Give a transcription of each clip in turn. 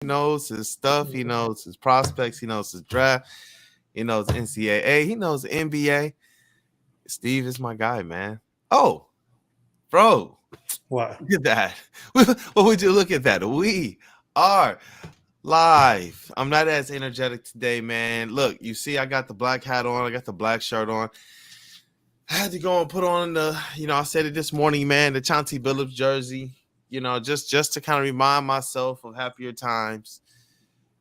knows his stuff. He knows his prospects. He knows his draft. He knows NCAA. He knows the NBA. Steve is my guy, man. Oh, bro, What? look at that. What would you look at that? We are live. I'm not as energetic today, man. Look, you see, I got the black hat on. I got the black shirt on. I had to go and put on I said it this morning, man, the Chauncey Billups jersey, just to kind of remind myself of happier times.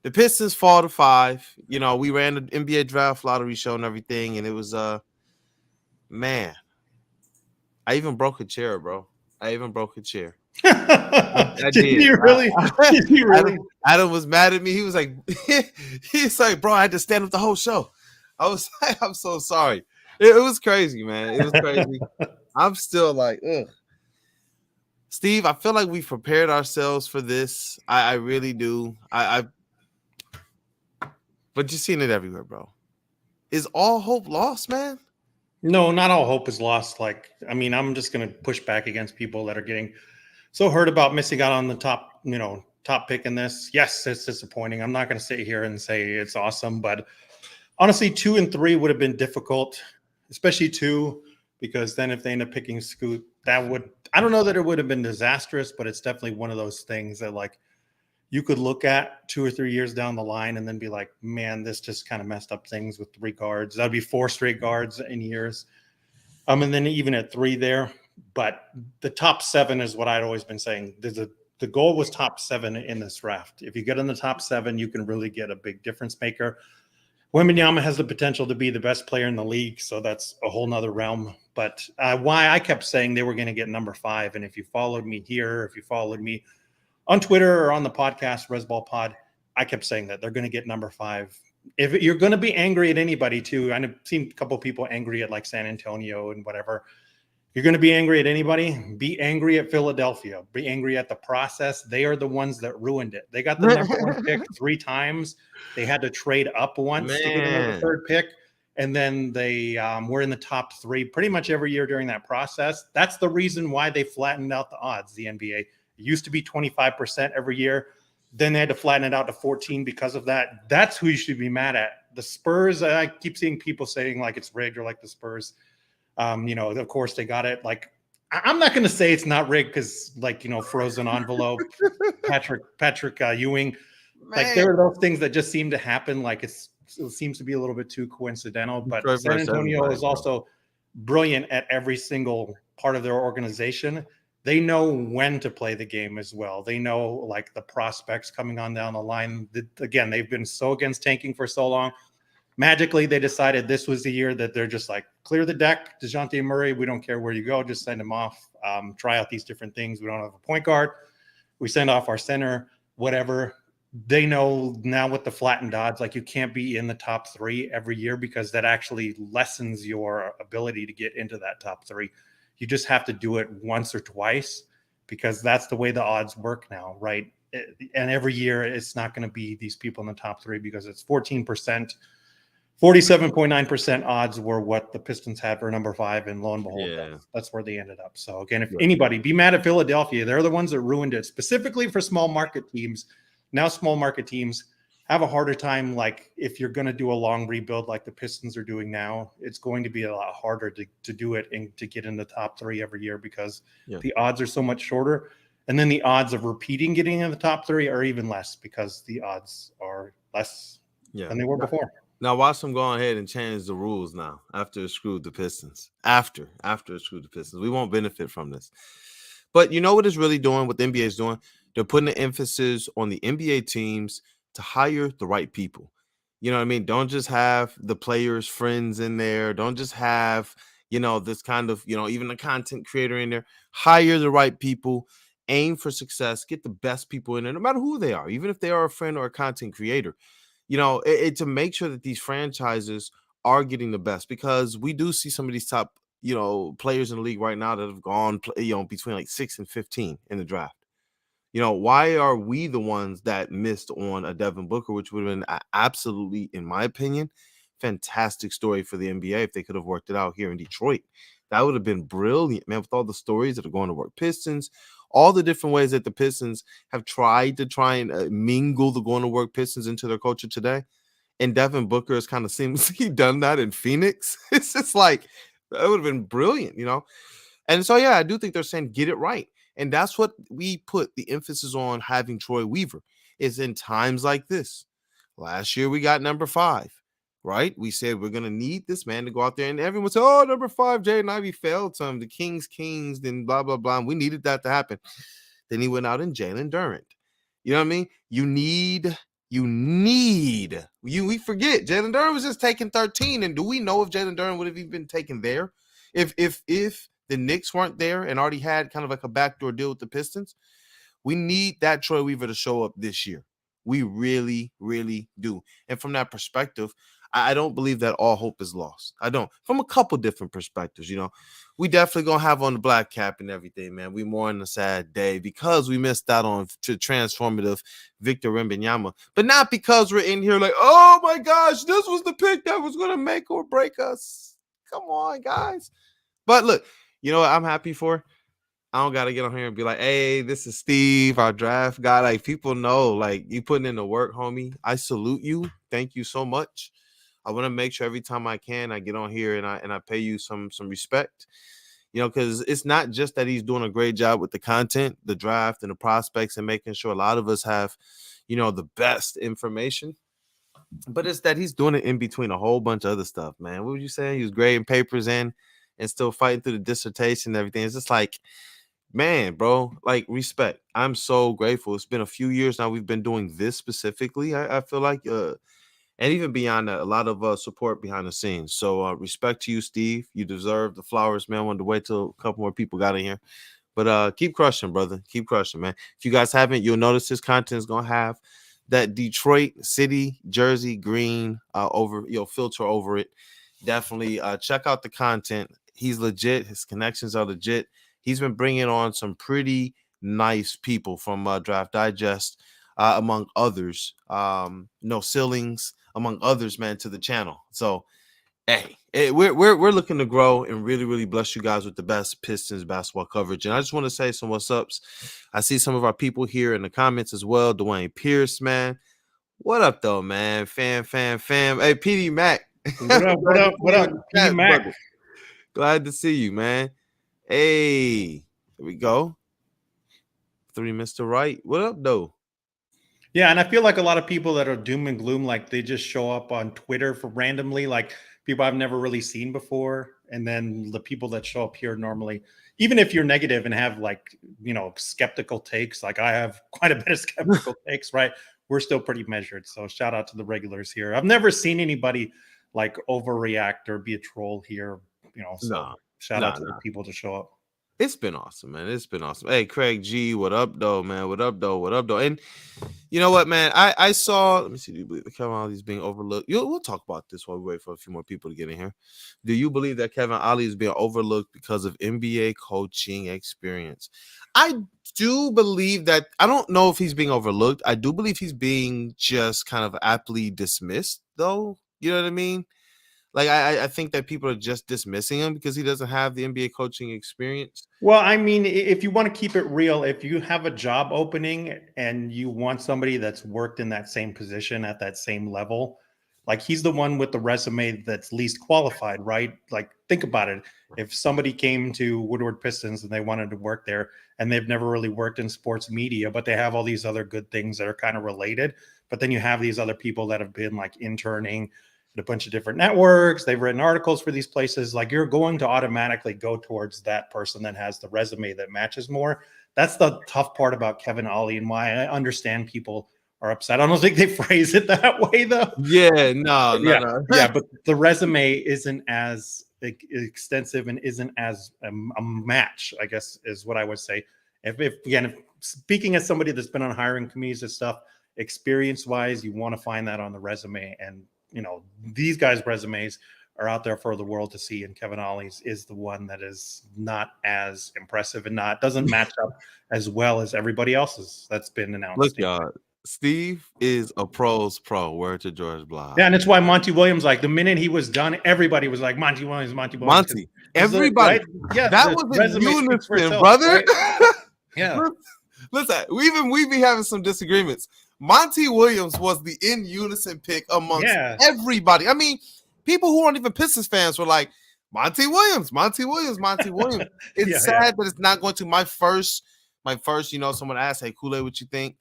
The Pistons fall to 5. We ran the NBA draft lottery show and everything, and it was, man, I even broke a chair, bro. I even broke a chair. I Did did. you really? Did you really? Adam was mad at me. He was like, he's like, bro, I had to stand up the whole show. I was like, I'm so sorry. It was crazy, man. It was crazy. I'm still like, ugh. Steve, I feel like we've prepared ourselves for this. I really do. But you're seeing it everywhere, bro. Is all hope lost, man? No, not all hope is lost. I'm just going to push back against people that are getting so hurt about missing out on the top pick in this. Yes, it's disappointing. I'm not going to sit here and say it's awesome, but honestly, 2 and 3 would have been difficult, especially 2, because then if they end up picking Scoot, I don't know that it would have been disastrous, but it's definitely one of those things that you could look at 2 or 3 years down the line and then be like, man, this just kind of messed up things with 3 guards. That'd be 4 straight guards in years. And then even at 3 there, but the top 7 is what I'd always been saying. The goal was top 7 in this draft. If you get in the top 7, you can really get a big difference maker. Wembanyama has the potential to be the best player in the league, so that's a whole nother realm. But why I kept saying they were going to get number 5, and if you followed me here, if you followed me on Twitter or on the podcast, Resball Pod, I kept saying that they're going to get number 5. If you're going to be angry at anybody, too, I've seen a couple of people angry at San Antonio and whatever. If you're going to be angry at anybody, be angry at Philadelphia. Be angry at the process. They are the ones that ruined it. They got the number 1 pick 3 times. They had to trade up once to get another 3rd pick. And then they were in the top 3 pretty much every year during that process. That's the reason why they flattened out the odds, the NBA. It used to be 25% every year. Then they had to flatten it out to 14 because of that. That's who you should be mad at. The Spurs, I keep seeing people saying it's rigged or the Spurs. Of course they got it. I'm not going to say it's not rigged because frozen envelope, Patrick Ewing. There are those things that just seem to happen. It seems to be a little bit too coincidental, but San Antonio is also brilliant at every single part of their organization. They know when to play the game as well. They know the prospects coming on down the line. Again, they've been so against tanking for so long. Magically, they decided this was the year that they're just clear the deck. DeJounte Murray, we don't care where you go. Just send him off. Try out these different things. We don't have a point guard. We send off our center, whatever. They know now with the flattened odds, you can't be in the top 3 every year because that actually lessens your ability to get into that top 3. You just have to do it once or twice because that's the way the odds work now, right? And every year it's not going to be these people in the top 3 because it's 14%. 47.9% odds were what the Pistons had for number 5, and lo and behold, that's where they ended up. So again, if anybody, be mad at Philadelphia. They're the ones that ruined it, specifically for small market teams. Now small market teams have a harder time. If you're going to do a long rebuild like the Pistons are doing now, it's going to be a lot harder to do it and to get in the top 3 every year because the odds are so much shorter. And then the odds of repeating getting in the top 3 are even less because the odds are less than they were before. Now watch them go ahead and change the rules now after it screwed the Pistons. After it screwed the Pistons. We won't benefit from this. But you know what it's really doing, what the NBA is doing? They're putting the emphasis on the NBA teams to hire the right people. You know what I mean? Don't just have the players' friends in there. Don't just have, this kind of, even a content creator in there. Hire the right people. Aim for success. Get the best people in there, no matter who they are, even if they are a friend or a content creator. To make sure that these franchises are getting the best, because we do see some of these top, players in the league right now that have gone, between 6 and 15 in the draft. Why are we the ones that missed on a Devin Booker, which would have been absolutely, in my opinion, fantastic story for the NBA if they could have worked it out here in Detroit. That would have been brilliant, man, with all the stories that are going to work Pistons, all the different ways that the Pistons have tried to mingle the going to work Pistons into their culture today. And Devin Booker has kind of seamlessly done that in Phoenix. It's just like, that would have been brilliant, you know? And so, yeah, I do think they're saying get it right. And that's what we put the emphasis on having Troy Weaver is in times like this. Last year, we got number 5, right? We said we're going to need this man to go out there. And everyone said, oh, number 5, Jaden Ivey failed some. The Kings, then blah, blah, blah. And we needed that to happen. Then he went out in Jalen Durant. You know what I mean? We forget Jalen Durant was just taking 13. And do we know if Jalen Durant would have even been taken there? If the Knicks weren't there and already had kind of like a backdoor deal with the Pistons, we need that Troy Weaver to show up this year. We really, really do. And from that perspective, I don't believe that all hope is lost. I don't. From a couple different perspectives, you know. We definitely going to have on the black cap and everything, man. We more on a sad day because we missed out on transformative Victor Wembanyama. But not because we're in here like, oh, my gosh, this was the pick that was going to make or break us. Come on, guys. But look, you know what I'm happy for? I don't got to get on here and be like, hey, this is Steve, our draft guy. Like, people know, like, you putting in the work, homie. I salute you. Thank you so much. I want to make sure every time I can, I get on here and I pay you some respect, you know, because it's not just that he's doing a great job with the content, the draft and the prospects and making sure a lot of us have, you know, the best information, but it's that he's doing it in between a whole bunch of other stuff, man. What would you say? He was grading papers in and still fighting through the dissertation and everything. It's just like, man, bro, like respect. I'm so grateful. It's been a few years now we've been doing this specifically. I feel like, and even beyond that, a lot of support behind the scenes. So respect to you, Steve. You deserve the flowers, man. I wanted to wait till a couple more people got in here. But keep crushing, brother. Keep crushing, man. If you guys haven't, you'll notice this content is going to have that Detroit City jersey green filter over it. Definitely check out the content. He's legit. His connections are legit. He's been bringing on some pretty nice people from Draft Digest, among others. No ceilings, among others, man, to the channel. So, hey, we're looking to grow and really, really bless you guys with the best Pistons basketball coverage. And I just want to say some what's ups. I see some of our people here in the comments as well. Dwayne Pierce, man. What up, though, man? Fam. Hey, PD Mac. What up, PD Mac? Brother. Glad to see you, man. Hey, here we go. 3 Mr. Right. What up, though? Yeah, and I feel like a lot of people that are doom and gloom, like they just show up on Twitter for randomly, like people I've never really seen before. And then the people that show up here normally, even if you're negative and have like, you know, skeptical takes, like I have quite a bit of skeptical takes, right? We're still pretty measured. So shout out to the regulars here. I've never seen anybody like overreact or be a troll here, you know. So shout out to the people to show up. It's been awesome, man. It's been awesome. Hey, Craig G, what up, though, man? What up, though? And you know what, man? I saw, let me see, do you believe that Kevin Ollie is being overlooked? We'll talk about this while we wait for a few more people to get in here. Do you believe that Kevin Ollie is being overlooked because of NBA coaching experience? I do believe that. I don't know if he's being overlooked. I do believe he's being just kind of aptly dismissed, though. You know what I mean? Like, I think that people are just dismissing him because he doesn't have the NBA coaching experience. Well, I mean, if you want to keep it real, if you have a job opening and you want somebody that's worked in that same position at that same level, like he's the one with the resume that's least qualified, right? Like, think about it. If somebody came to Woodward Pistons and they wanted to work there and they've never really worked in sports media, but they have all these other good things that are kind of related, but then you have these other people that have been like interning a bunch of different networks, they've written articles for these places, like you're going to automatically go towards that person that has the resume that matches more. That's the tough part about Kevin Ollie and why I understand people are upset. I don't think they phrase it that way though. Yeah, no. Yeah, but the resume isn't as extensive and isn't as a match, I guess is what I would say. If speaking as somebody that's been on hiring committees and stuff, experience wise, you want to find that on the resume. And you know, these guys' resumes are out there for the world to see, and Kevin Ollie's is the one that is not as impressive and doesn't match up as well as everybody else's that's been announced. Look, y'all, Steve is a pro's pro. Word to George Blah. Yeah, and it's why Monty Williams, like the minute he was done, everybody was like Monty Williams. Everybody. Right? Yeah, that was a unison, brother. Right? Yeah. Listen, we be having some disagreements. Monty Williams was the in unison pick amongst everybody. I mean, people who aren't even Pistons fans were like, Monty Williams, Monty Williams, Monty Williams. It's sad that it's not going to my first, someone asked, hey, Kool-Aid, what you think?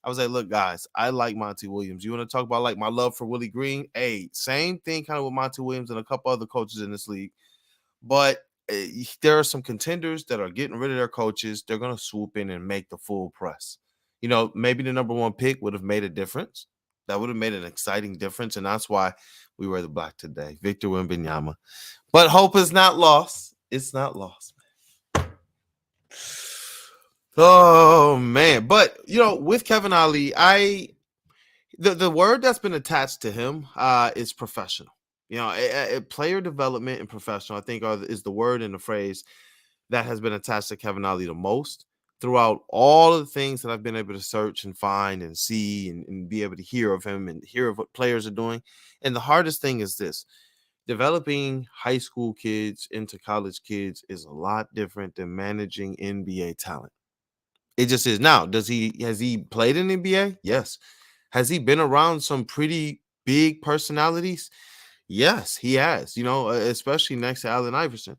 I was like, look, guys, I like Monty Williams. You want to talk about like my love for Willie Green? Hey, same thing kind of with Monty Williams and a couple other coaches in this league. But there are some contenders that are getting rid of their coaches. They're going to swoop in and make the full press. Maybe the number one pick would have made a difference. That would have made an exciting difference. And that's why we wear the black today. Victor Wembanyama. But hope is not lost. It's not lost, man. Oh, man. But, with Kevin Ali, the word that's been attached to him is professional. Player development and professional, I think, is the word and the phrase that has been attached to Kevin Ali the most throughout all of the things that I've been able to search and find and see and be able to hear of him and hear of what players are doing. And the hardest thing is this: developing high school kids into college kids is a lot different than managing NBA talent. It just is. Now, has he played in NBA? Yes. Has he been around some pretty big personalities? Yes, he has, especially next to Allen Iverson.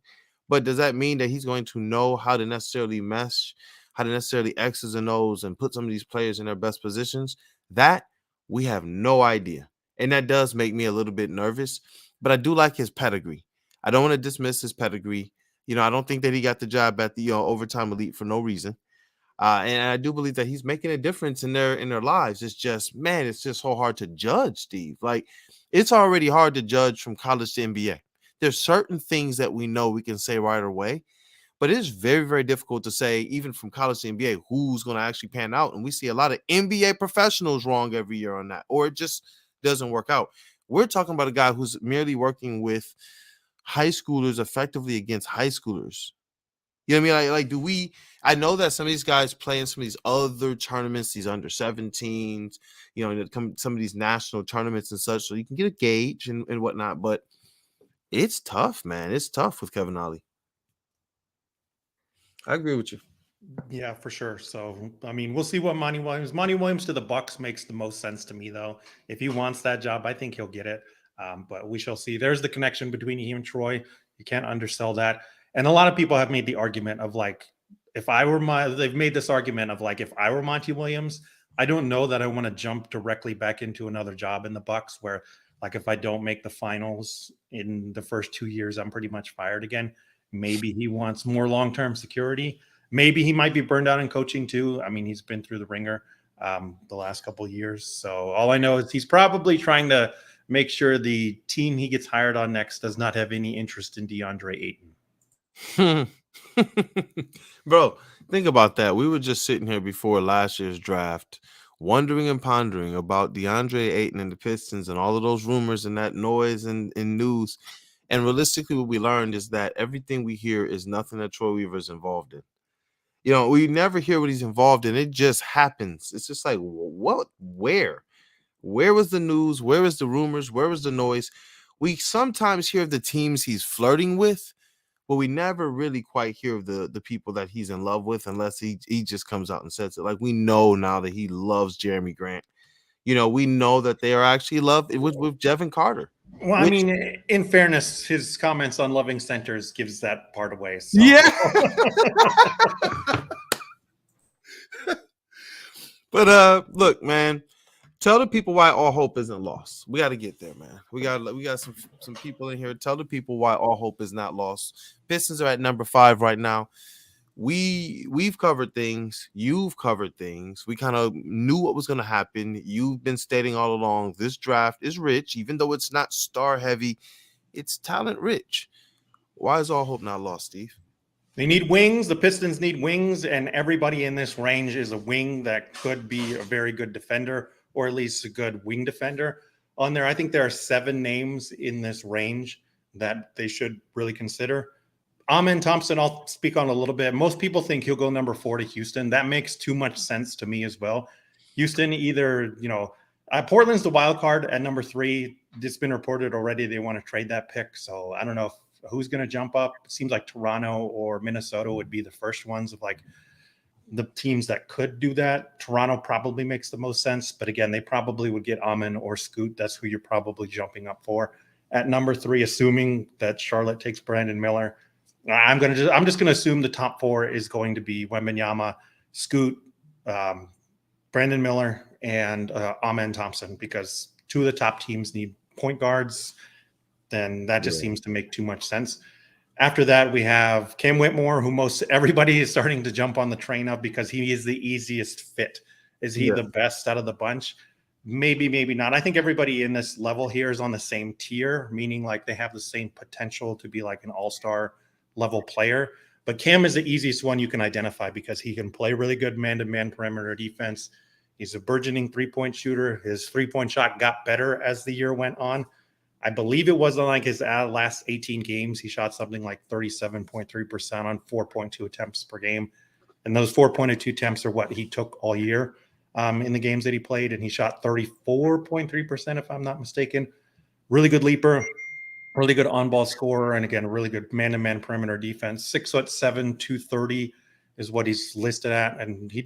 But does that mean that he's going to know how to necessarily mesh, how to necessarily X's and O's and put some of these players in their best positions? That we have no idea. And that does make me a little bit nervous, but I do like his pedigree. I don't want to dismiss his pedigree. I don't think that he got the job at the overtime elite for no reason. And I do believe that he's making a difference in their lives. It's just so hard to judge, Steve. Like, it's already hard to judge from college to NBA. There's certain things that we know we can say right away, but it is very, very difficult to say, even from college to NBA, who's going to actually pan out. And we see a lot of NBA professionals wrong every year on that, or it just doesn't work out. We're talking about a guy who's merely working with high schoolers effectively against high schoolers. You know what I mean? I know that some of these guys play in some of these other tournaments, these under 17s, some of these national tournaments and such, so you can get a gauge and whatnot. But it's tough, man. It's tough with Kevin Ali. I agree with you. Yeah, for sure. So, I mean, we'll see what Monty Williams to the Bucks makes the most sense to me, though. If he wants that job, I think he'll get it. But we shall see. There's the connection between him and Troy. You can't undersell that. And a lot of people have made the argument of like, they've made this argument of like, if I were Monty Williams, I don't know that I want to jump directly back into another job in the Bucks where, like, if I don't make the finals in the first 2 years, I'm pretty much fired again. Maybe he wants more long-term security. Maybe he might be burned out in coaching too. I mean, he's been through the ringer the last couple of years. So all I know is he's probably trying to make sure the team he gets hired on next does not have any interest in DeAndre Ayton. Bro, think about that. We were just sitting here before last year's draft, wondering and pondering about DeAndre Ayton and the Pistons and all of those rumors and that noise and news. And realistically, what we learned is that everything we hear is nothing that Troy Weaver is involved in. We never hear what he's involved in. It just happens. It's just like, what? Where? Where was the news? Where was the rumors? Where was the noise? We sometimes hear of the teams he's flirting with, but we never really quite hear of the people that he's in love with unless he just comes out and says it. Like, we know now that he loves Jeremy Grant. We know that they are actually loved with Jevin Carter. Well, I mean, in fairness, his comments on loving centers gives that part away. So. Yeah. But look, man, tell the people why all hope isn't lost. We got to get there, man. We got some people in here. Tell the people why all hope is not lost. Pistons are at number 5 right now. We've covered things. You've covered things. We kind of knew what was going to happen. You've been stating all along this draft is rich, even though it's not star heavy. It's talent rich. Why is all hope not lost, Steve? They need wings. The Pistons need wings, and everybody in this range is a wing that could be a very good defender, or at least a good wing defender on there. I think there are 7 names in this range that they should really consider. Amen Thompson, I'll speak on a little bit. Most people think he'll go number 4 to Houston. That makes too much sense to me as well. Houston either, Portland's the wild card at number 3. It's been reported already they want to trade that pick. So I don't know who's going to jump up. It seems like Toronto or Minnesota would be the first ones of like the teams that could do that, Toronto probably makes the most sense. But again, they probably would get Amen or Scoot. That's who you're probably jumping up for. At number 3, assuming that Charlotte takes Brandon Miller, I'm just gonna assume the top 4 is going to be Wembanyama, Scoot, Brandon Miller, and Amen Thompson, because 2 of the top teams need point guards. Then that just seems to make too much sense. After that, we have Cam Whitmore, who most everybody is starting to jump on the train of because he is the easiest fit. Is he the best out of the bunch? Maybe, maybe not. I think everybody in this level here is on the same tier, meaning like they have the same potential to be like an all-star level player. But Cam is the easiest one you can identify because he can play really good man-to-man perimeter defense. He's a burgeoning three-point shooter. His three-point shot got better as the year went on. I believe it was like his last 18 games, he shot something like 37.3% on 4.2 attempts per game. And those 4.2 attempts are what he took all year in the games that he played. And he shot 34.3%, if I'm not mistaken. Really good leaper, really good on-ball scorer. And again, really good man-to-man perimeter defense. 6'7", 230 is what he's listed at. And he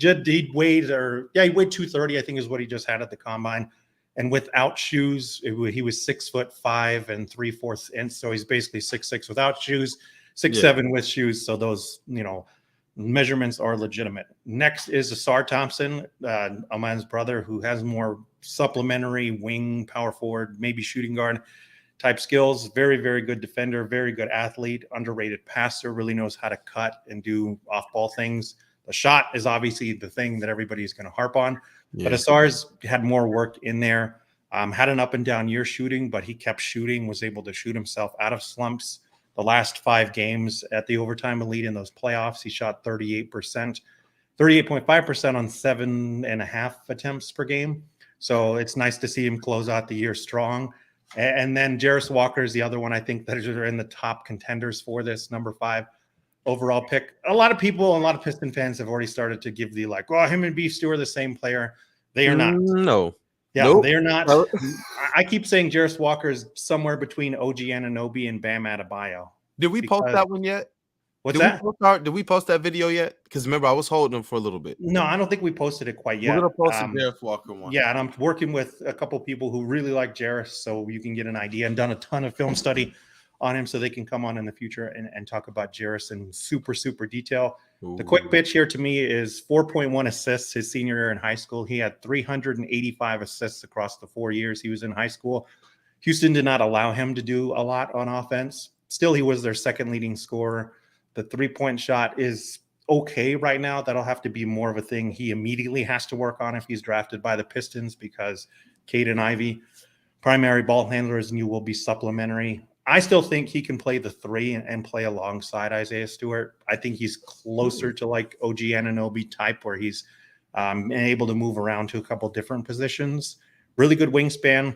weighed 230, I think is what he just had at the combine. And without shoes, he was 6'5" and 3/4 inch. So he's basically 6'6" without shoes, 6'7" with shoes. So those, measurements are legitimate. Next is Asar Thompson, Amen's brother, who has more supplementary wing, power forward, maybe shooting guard type skills. Very, very good defender, very good athlete, underrated passer, really knows how to cut and do off-ball things. The shot is obviously the thing that everybody's going to harp on. Yeah. But Asar's had more work in there, had an up and down year shooting, but he kept shooting, was able to shoot himself out of slumps. The last 5 games at the overtime elite in those playoffs, he shot 38%, 38.5% on 7.5 attempts per game. So it's nice to see him close out the year strong. And then Jarace Walker is the other one I think that are in the top contenders for this number 5 overall pick. A lot of people, a lot of Piston fans have already started to give the him and Beef Stew are the same player. They are not. No. Yeah, nope. They are not. I keep saying Jarace Walker is somewhere between OG Anunoby and Bam Adebayo. Did we post that one yet? What's that? Did we post that video yet? Because remember, I was holding him for a little bit. No, I don't think we posted it quite yet. We're going to post the Jarace Walker one. Yeah, and I'm working with a couple people who really like Jarace, so you can get an idea, and done a ton of film study on him so they can come on in the future and talk about Jarace in super, super detail. Ooh. The quick pitch here to me is 4.1 assists his senior year in high school. He had 385 assists across the 4 years he was in high school. Houston did not allow him to do a lot on offense. Still, he was their second leading scorer. The three-point shot is okay right now. That'll have to be more of a thing he immediately has to work on if he's drafted by the Pistons, because Caden Ivey, primary ball handlers, and you will be supplementary. I still think he can play the 3 and play alongside Isaiah Stewart. I think he's closer to like OG Anunoby type, where he's able to move around to a couple different positions. Really good wingspan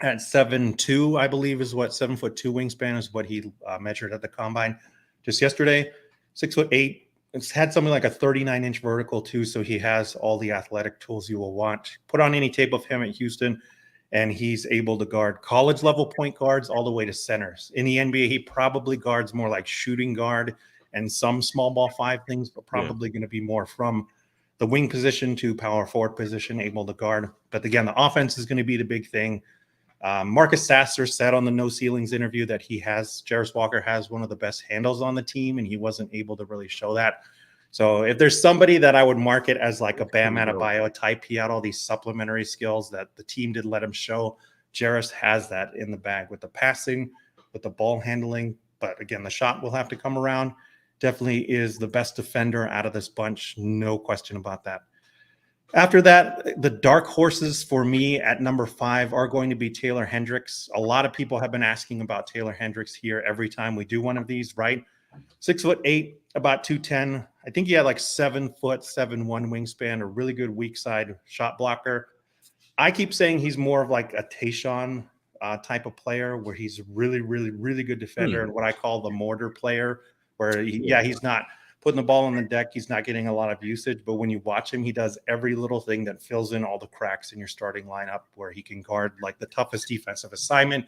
at 7'2", I believe is what 7'2" wingspan is what he measured at the combine just yesterday. 6'8". It's had something like a 39-inch vertical too, so he has all the athletic tools you will want. Put on any tape of him at Houston, and he's able to guard college-level point guards all the way to centers. In the NBA, he probably guards more like shooting guard and some small ball 5 things, but probably going to be more from the wing position to power forward position, able to guard. But again, the offense is going to be the big thing. Marcus Sasser said on the No Ceilings interview that Jarace Walker has one of the best handles on the team, and he wasn't able to really show that. So if there's somebody that I would market as like a Bam Adebayo type, he had all these supplementary skills that the team did let him show. Jarace has that in the bag with the passing, with the ball handling. But again, the shot will have to come around. Definitely is the best defender out of this bunch. No question about that. After that, the dark horses for me at number 5 are going to be Taylor Hendricks. A lot of people have been asking about Taylor Hendricks here every time we do one of these, right? 6'8", about 210. I think he had like 7'7" wingspan, a really good weak side shot blocker. I keep saying he's more of like a Tayshaun type of player, where he's really, really, really good defender and what I call the mortar player, where he's not putting the ball on the deck. He's not getting a lot of usage, but when you watch him, he does every little thing that fills in all the cracks in your starting lineup, where he can guard like the toughest defensive assignment.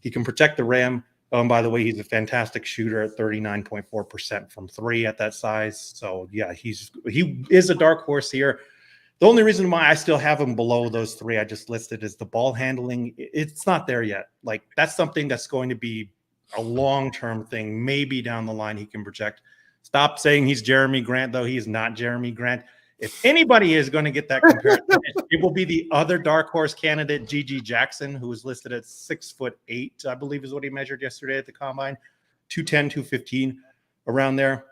He can protect the rim. Oh, and by the way, he's a fantastic shooter at 39.4% from three at that size. So yeah, he is a dark horse here. The only reason why I still have him below those three I just listed is the ball handling. It's not there yet. Like that's something that's going to be a long-term thing. Maybe down the line he can project. Stop saying he's Jeremy Grant, though. He is not Jeremy Grant. If anybody is going to get that comparison, it will be the other dark horse candidate, Gigi Jackson, who was listed at 6'8", I believe is what he measured yesterday at the combine. 210, 215, around there.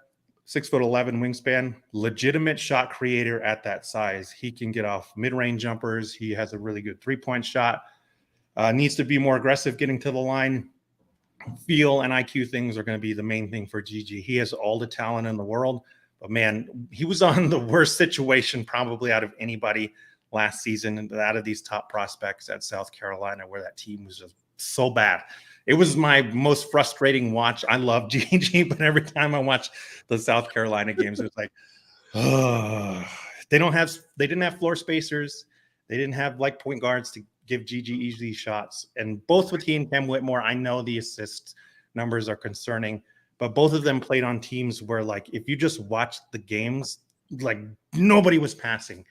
6'11" wingspan, legitimate shot creator at that size. He can get off mid-range jumpers. He has a really good three-point shot. Needs to be more aggressive getting to the line. Feel and IQ things are going to be the main thing for Gigi. He has all the talent in the world, but man, he was on the worst situation probably out of anybody last season, and out of these top prospects at South Carolina, where that team was just so bad. It was my most frustrating watch. I love Gigi, but every time I watch the South Carolina games, it was like, oh, they didn't have floor spacers. They didn't have like point guards to give Gigi easy shots. And both with he and Cam Whitmore, I know the assist numbers are concerning, but both of them played on teams where, like, if you just watched the games, like nobody was passing.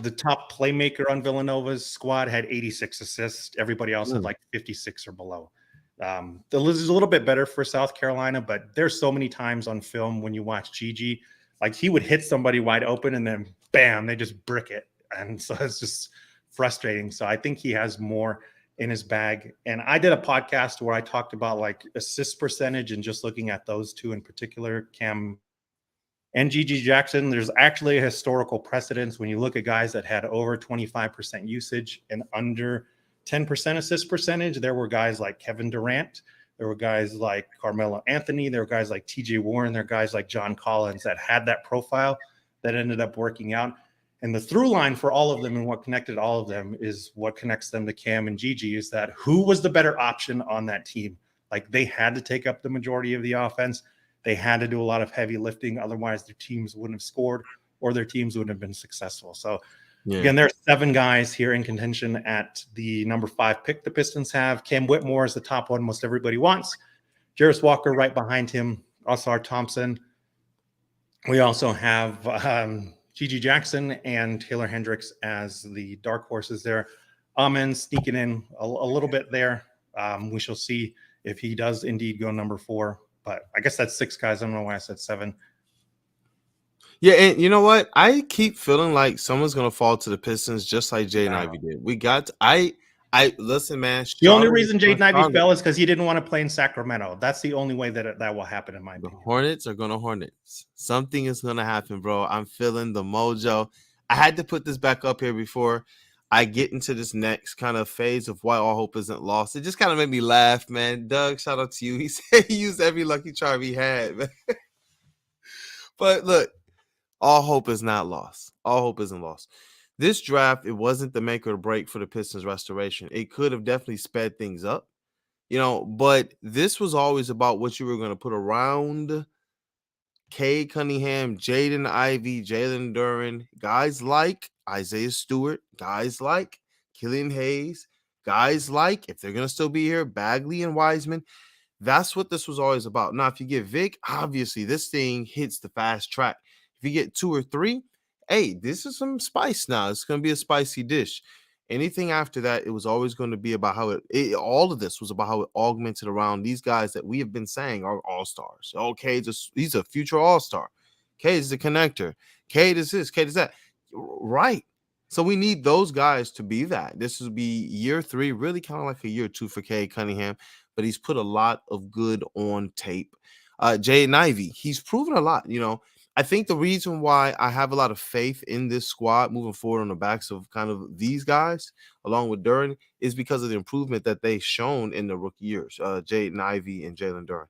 The top playmaker on Villanova's squad had 86 assists. Everybody else had like 56 or below. The list is a little bit better for South Carolina, but there's so many times on film when you watch Gigi, like he would hit somebody wide open and then bam, they just brick it. And so it's just frustrating. So I think he has more in his bag. And I did a podcast where I talked about like assist percentage and just looking at those two in particular, Cam and Gigi Jackson. There's actually a historical precedence when you look at guys that had over 25% usage and under 10% assist percentage. There were guys like Kevin Durant. There were guys like Carmelo Anthony. There were guys like TJ Warren. There were guys like John Collins that had that profile that ended up working out. And the through line for all of them and what connected all of them is what connects them to Cam and Gigi is that who was the better option on that team? Like they had to take up the majority of the offense. They had to do a lot of heavy lifting. Otherwise, their teams wouldn't have scored or their teams wouldn't have been successful. So, again, there are 7 guys here in contention at the number 5 pick the Pistons have. Cam Whitmore is the top one most everybody wants. Jarace Walker right behind him. Oscar Thompson. We also have Gigi Jackson and Taylor Hendricks as the dark horses there. Amen sneaking in a little bit there. We shall see if he does indeed go number 4. But I guess that's 6 guys. I don't know why I said 7. Yeah, and you know what? I keep feeling like someone's gonna fall to the Pistons just like Jaden Ivey did. We got I listen, man. The only reason Jaden Ivey fell is because he didn't want to play in Sacramento. That's the only way that will happen, in my opinion. The Hornets are gonna Hornets. Something is gonna happen, bro. I'm feeling the mojo. I had to put this back up here before I get into this next kind of phase of why all hope isn't lost. It just kind of made me laugh, man. Doug, shout out to you. He said he used every lucky charm he had, man. But look, all hope is not lost. All hope isn't lost. This draft, it wasn't the make or break for the Pistons restoration. It could have definitely sped things up, but this was always about what you were going to put around Cade Cunningham, Jaden Ivey, Jalen Duren, guys like Isaiah Stewart, guys like Killian Hayes, guys like, if they're going to still be here, Bagley and Wiseman. That's what this was always about. Now, if you get Vic, obviously this thing hits the fast track. If you get 2 or 3, hey, this is some spice now. It's going to be a spicy dish. Anything after that, it was always going to be about how all of this was about how it augmented around these guys that we have been saying are all-stars. Okay, he's a future all-star. Cade is a connector. Cade is this, Cade is that. Right. So we need those guys to be that. This will be year 3, really kind of like a year 2 for Cade Cunningham, but he's put a lot of good on tape. Jaden Ivey, he's proven a lot, I think the reason why I have a lot of faith in this squad moving forward on the backs of kind of these guys, along with Duren, is because of the improvement that they've shown in the rookie years, Jaden Ivey and Jalen Duren.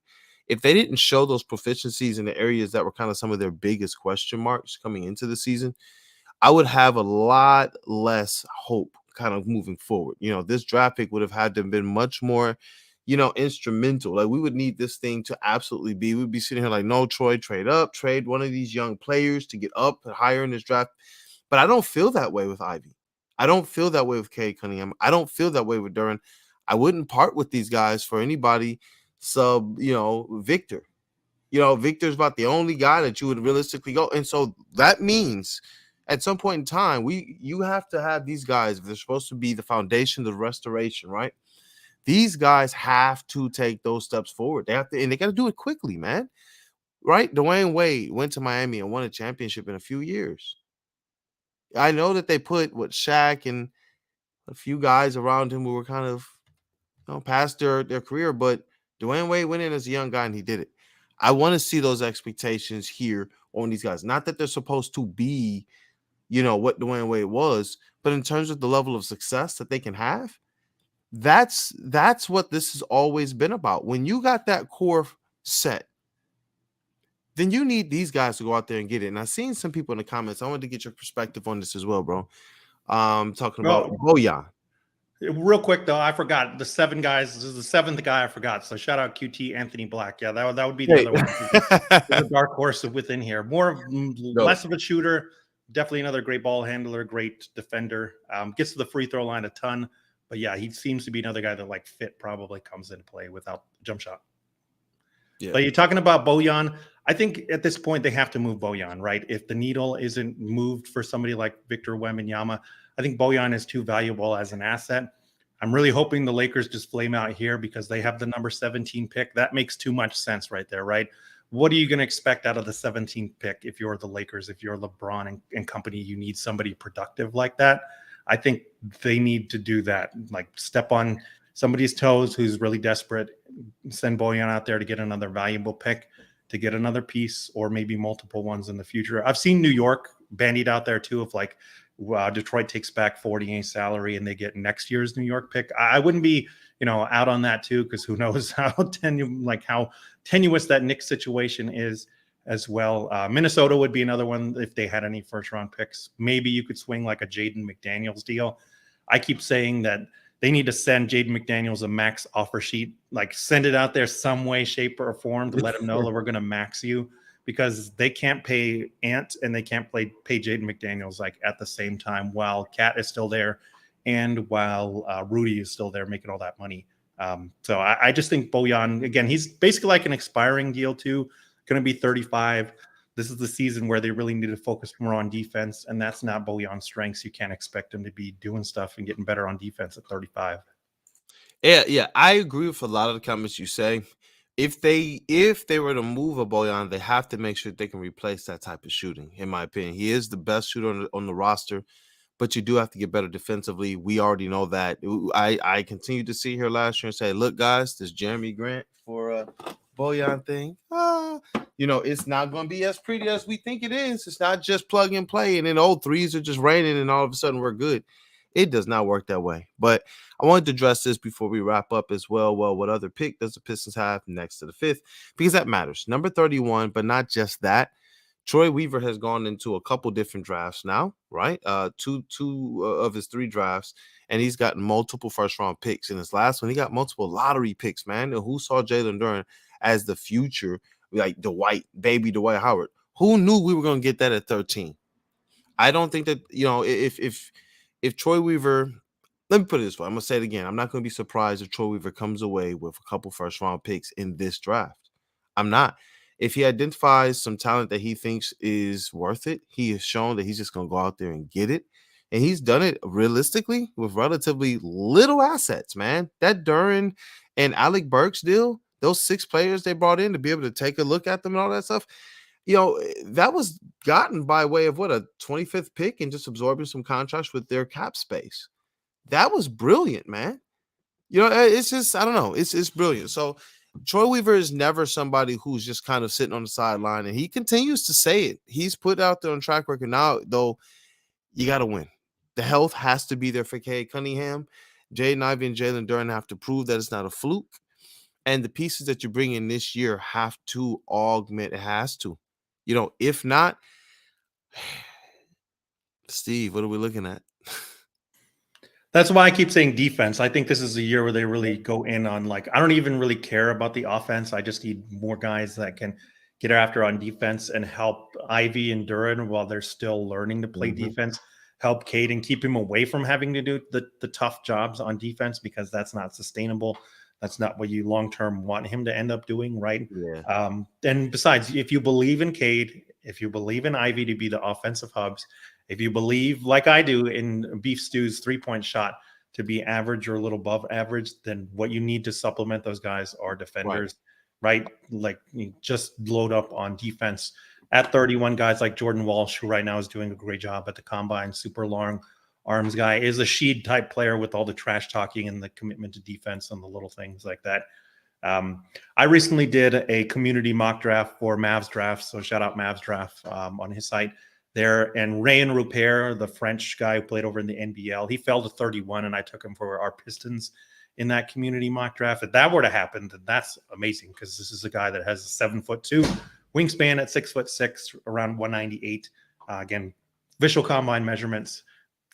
If they didn't show those proficiencies in the areas that were kind of some of their biggest question marks coming into the season, I would have a lot less hope kind of moving forward. This draft pick would have had to have been much more instrumental. Like we would need this thing to absolutely we'd be sitting here like, no, Troy, trade up, trade one of these young players to get up higher in this draft. But I don't feel that way with Ivy. I don't feel that way with Cade Cunningham. I don't feel that way with Duren. I wouldn't part with these guys for anybody sub, Victor. Victor's about the only guy that you would realistically go. And so that means at some point in time, you have to have these guys, if they're supposed to be the foundation of restoration, right? These guys have to take those steps forward. They have to, and they got to do it quickly, man. Right? Dwayne Wade went to Miami and won a championship in a few years. I know that they put Shaq and a few guys around him who were kind of past their career, but Dwayne Wade went in as a young guy and he did it. I want to see those expectations here on these guys. Not that they're supposed to be, what Dwayne Wade was, but in terms of the level of success that they can have, that's what this has always been about. When you got that core set, then you need these guys to go out there and get it. And I've seen some people in the comments. I wanted to get your perspective on this as well, bro. Talking about Bojan. Real quick though, I forgot the 7 guys. This is the 7th guy I forgot. So shout out QT Anthony Black. Yeah, that would be the other one. The dark horse within here. Less of a shooter, definitely another great ball handler, great defender. Gets to the free throw line a ton, but yeah, he seems to be another guy that like fit probably comes into play without jump shot. Yeah. But you're talking about Bojan. I think at this point they have to move Bojan, right? If the needle isn't moved for somebody like Victor Wembanyama, I think Bojan is too valuable as an asset. I'm really hoping the Lakers just flame out here because they have the number 17 pick. That makes too much sense right there, right? What are you going to expect out of the 17th pick if you're the Lakers, if you're LeBron and company, you need somebody productive like that? I think they need to do that, like step on somebody's toes who's really desperate, send Bojan out there to get another valuable pick, to get another piece, or maybe multiple ones in the future. I've seen New York bandied out there too, of like, Detroit takes back 40 salary and they get next year's New York pick. I wouldn't be, out on that too, because who knows how tenuous that Knicks situation is as well. Minnesota would be another one if they had any first round picks. Maybe you could swing like a Jaden McDaniels deal. I keep saying that they need to send Jaden McDaniels a max offer sheet, like send it out there some way, shape, or form to let him know that we're going to max you, because they can't pay Ant and they can't pay Jaden McDaniels like at the same time while Cat is still there and while Rudy is still there making all that money. So I just think Bojan, again, he's basically like an expiring deal too, going to be 35. This is the season where they really need to focus more on defense, and that's not Bojan's strengths. You can't expect him to be doing stuff and getting better on defense at 35. Yeah, I agree with a lot of the comments you say. If they were to move a Bojan, they have to make sure they can replace that type of shooting. In my opinion, he is the best shooter on the roster, but you do have to get better defensively. We already know that. I continue to see here last year and say, look, guys, this Jeremy Grant for a Bojan thing, it's not going to be as pretty as we think it is. It's not just plug and play, and then old threes are just raining, and all of a sudden we're good. It does not work that way. But I wanted to address this before we wrap up as well. Well, what other pick does the Pistons have next to the 5th? Because that matters. Number 31, but not just that. Troy Weaver has gone into a couple different drafts now, right? Two of his 3 drafts, and he's gotten multiple first-round picks. In his last one, he got multiple lottery picks, man. And who saw Jalen Duren as the future, like baby Dwight Howard? Who knew we were going to get that at 13? I don't think that, if Troy Weaver, let me put it this way. I'm going to say it again. I'm not going to be surprised if Troy Weaver comes away with a couple first-round picks in this draft. I'm not. If he identifies some talent that he thinks is worth it, he has shown that he's just going to go out there and get it. And he's done it realistically with relatively little assets, man. That Duren and Alec Burks deal, those 6 players they brought in to be able to take a look at them and all that stuff, that was gotten by way of a 25th pick and just absorbing some contracts with their cap space. That was brilliant, man. It's just, I don't know. It's brilliant. So Troy Weaver is never somebody who's just kind of sitting on the sideline, and he continues to say it. He's put out there on track record now, though, you got to win. The health has to be there for Cade Cunningham. Jaden Ivey and Jalen Duren have to prove that it's not a fluke. And the pieces that you bring in this year have to augment. It has to. If not, Steve, what are we looking at? That's why I keep saying defense. I think this is a year where they really go in on, like, I don't even really care about the offense. I just need more guys that can get after on defense and help Ivy and Duren while they're still learning to play defense. help Cade and keep him away from having to do the tough jobs on defense, because that's not sustainable. That's not what you long-term want him to end up doing, right? Yeah. And besides, if you believe in Cade, if you believe in Ivy to be the offensive hubs, if you believe, like I do, in Beef Stew's three-point shot to be average or a little above average, then what you need to supplement those guys are defenders, right? Like, you just load up on defense at 31 guys like Jordan Walsh, who right now is doing a great job at the combine, super long arms guy, is a Sheed type player with all the trash talking and the commitment to defense and the little things like that. I recently did a community mock draft for Mavs Draft, so shout out Mavs Draft on his site there. And Rayan Rupert, the French guy who played over in the NBL, he fell to 31, and I took him for our Pistons in that community mock draft. If that were to happen, then that's amazing, because this is a guy that has a 7'2" wingspan at 6'6", around 198. Again, visual combine measurements.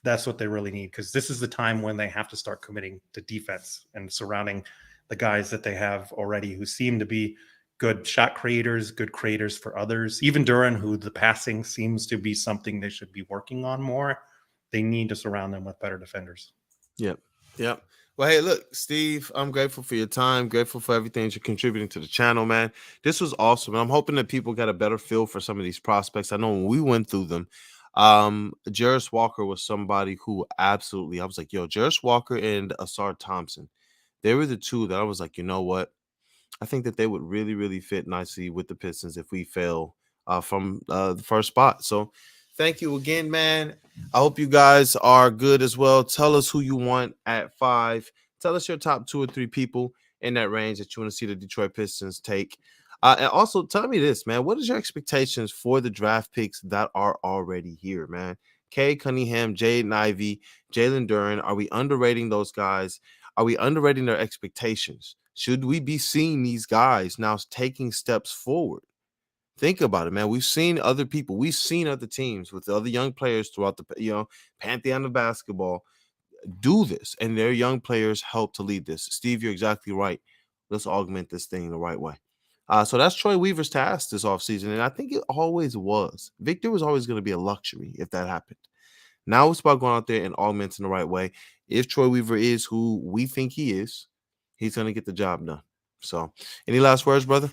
That's what they really need, because this is the time when they have to start committing to defense and surrounding the guys that they have already, who seem to be good shot creators, good creators for others. Even Duran, who the passing seems to be something they should be working on more. They need to surround them with better defenders. Yep. Well, hey, look, Steve, I'm grateful for your time, grateful for everything that you're contributing to the channel, man. This was awesome. And I'm hoping that people got a better feel for some of these prospects. I know when we went through them, Jarace Walker was somebody who absolutely, I was like, yo, Jarace Walker and Asar Thompson, they were the two that I was like, you know what? I think that they would really, really fit nicely with the Pistons if we fail from the first spot. So thank you again, man. I hope you guys are good as well. Tell us who you want at 5. Tell us your top 2 or 3 people in that range that you want to see the Detroit Pistons take. And also tell me this, man. What is your expectations for the draft picks that are already here, man? Cade Cunningham, Jaden Ivey, Jalen Duren. Are we underrating those guys? Are we underrating their expectations? Should we be seeing these guys now taking steps forward? Think about it, man. We've seen other people. We've seen other teams with other young players throughout the pantheon of basketball do this, and their young players help to lead this. Steve, you're exactly right. Let's augment this thing the right way. So that's Troy Weaver's task this offseason, and I think it always was. Victor was always going to be a luxury if that happened. Now it's about going out there and augmenting the right way. If Troy Weaver is who we think he is, he's going to get the job done. So any last words, brother?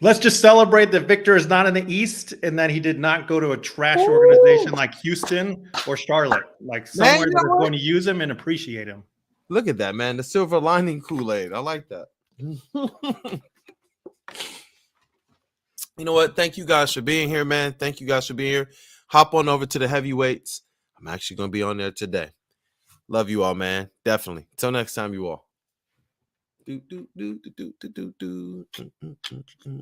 Let's just celebrate that Victor is not in the East and that he did not go to a trash organization like Houston or Charlotte, like somewhere that is going to use him and appreciate him. Look at that, man. The silver lining Kool-Aid. I like that. You know what? Thank you guys for being here, man. Thank you guys for being here. Hop on over to the heavyweights. I'm actually going to be on there today. Love you all, man. Definitely. Till next time, you all.